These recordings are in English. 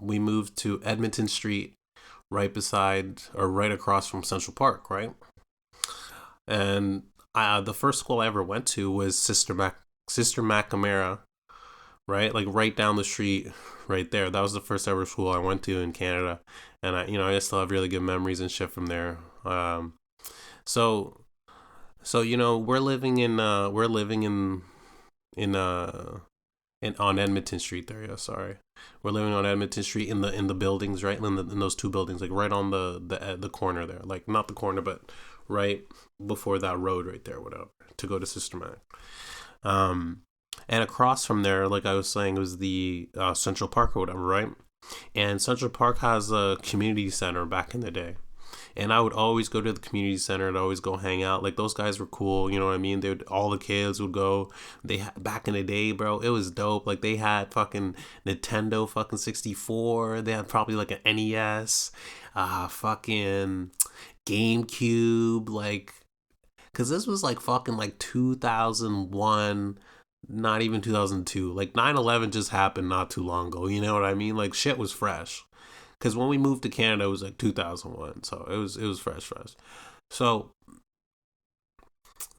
We moved to Edmonton Street, right beside or right across from Central Park, right? And the first school I ever went to was Sister Macamera, right? Like right down the street, right there. That was the first ever school I went to in Canada, and I still have really good memories and shit from there. So we're living in on Edmonton Street there. Yeah, sorry. We're living on Edmonton Street in the buildings, right? In those two buildings, like right on the corner there, like not the corner, but right before that road right there, whatever, to go to Sister Mac. Um, and across from there, like I was saying, was the Central Park or whatever, right? And Central Park has a community center back in the day, and I would always go to the community center and always go hang out. Like those guys were cool, you know what I mean? They would, all the kids would go. Back in the day, bro, it was dope. Like they had fucking Nintendo fucking 64. They had probably like an NES, fucking GameCube, like cuz this was like fucking like 2001, not even 2002. Like 9/11 just happened not too long ago, you know what I mean? Like shit was fresh because when we moved to Canada, it was like 2001, so it was fresh.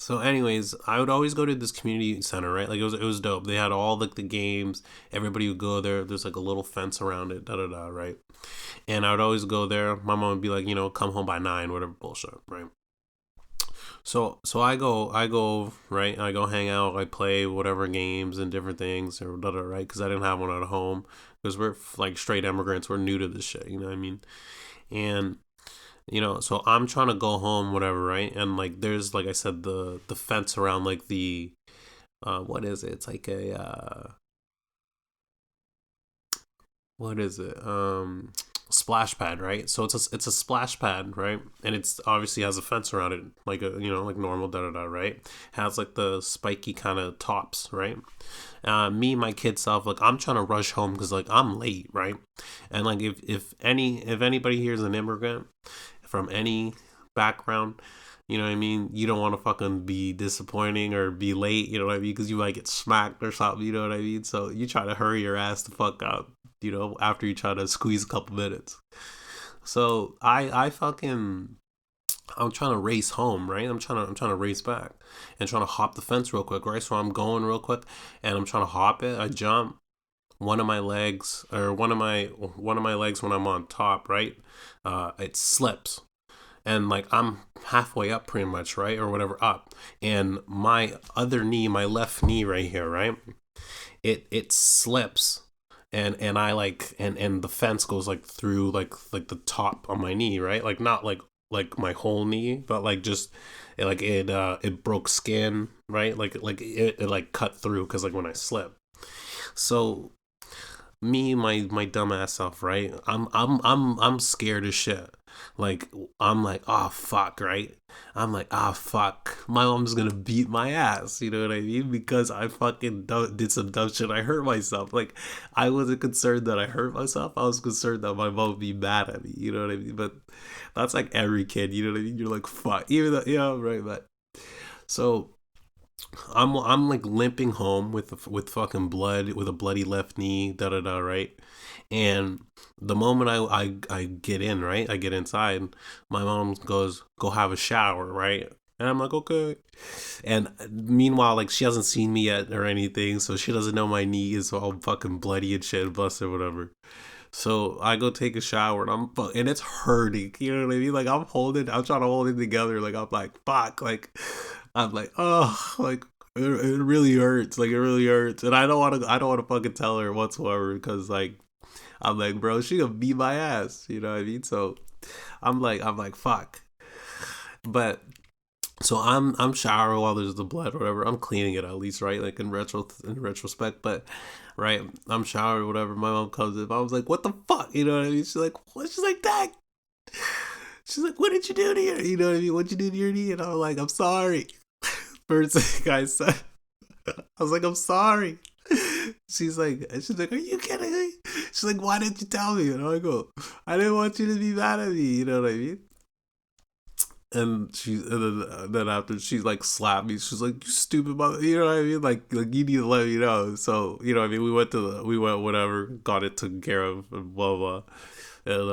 So anyways, I would always go to this community center, right? Like it was dope. They had all like the games. Everybody would go there. There's like a little fence around it, da da da, right? And I would always go there. My mom would be like, come home by 9, whatever bullshit, right? So I go right. I go hang out. I play whatever games and different things or da da, right? Because I didn't have one at home because we're like straight immigrants. We're new to this shit. You know what I mean? And so I'm trying to go home, whatever, right? And like there's like I said, the fence around like the what is it? It's like a what is it? Splash pad, right? So it's a splash pad, right? And it's obviously has a fence around it, like a like normal da da da, right? Has like the spiky kind of tops, right? Me, my kid self, like I'm trying to rush home because like I'm late, right? And like if anybody here is an immigrant from any background, you know what I mean? You don't want to fucking be disappointing or be late, you know what I mean? Because you might get smacked or something, you know what I mean? So you try to hurry your ass the fuck up, after you try to squeeze a couple minutes. So I'm trying to race home, right? I'm trying to race back and trying to hop the fence real quick, right? So I'm going real quick and I'm trying to hop it. I jump one of my legs or one of my legs when I'm on top, right? It slips and like I'm halfway up pretty much, right? Or whatever up. And my other knee, my left knee right here, right? It slips and I like and the fence goes like through like the top on my knee, right? Like not like my whole knee, but like just it broke skin, right? Like it like cut through because like when I slip. So me my dumbass self, right? I'm scared as shit. Like I'm like, oh fuck, right? I'm like, ah fuck, my mom's gonna beat my ass. You know what I mean? Because I fucking did some dumb shit. I hurt myself. Like I wasn't concerned that I hurt myself. I was concerned that my mom would be mad at me. You know what I mean? But that's like every kid. You know what I mean? You're like, fuck, even though right, but so I'm like limping home with fucking blood, with a bloody left knee, da da da, right? And the moment I get in, right, I get inside, my mom goes, "Go have a shower," right? And I'm like, okay. And meanwhile, like she hasn't seen me yet or anything, so she doesn't know my knee is all fucking bloody and shit, busted, whatever. So I go take a shower and and it's hurting. You know what I mean? Like I'm trying to hold it together. Like I'm like, fuck. Like I'm like, oh, like it really hurts. Like it really hurts, and I don't want to fucking tell her whatsoever because like I'm like, bro, she gonna beat my ass. You know what I mean? So I'm like, fuck. But so I'm showering while there's the blood or whatever. I'm cleaning it at least, right? Like in retrospect, but right, I'm showering or whatever. My mom comes in. I was like, what the fuck? You know what I mean? She's like, what? She's like, Dad. She's like, what did you do to your? You know what I mean? What you do to your knee? And I'm like, I'm sorry. First thing I said, I was like, I'm sorry. She's like, are you kidding me? She's like, why didn't you tell me? And I go, I didn't want you to be mad at me. You know what I mean? then after she like slapped me, she's like, "You stupid mother," you know what I mean? Like you need to let me know. So you know what I mean. We went whatever, got it taken care of, and blah blah. And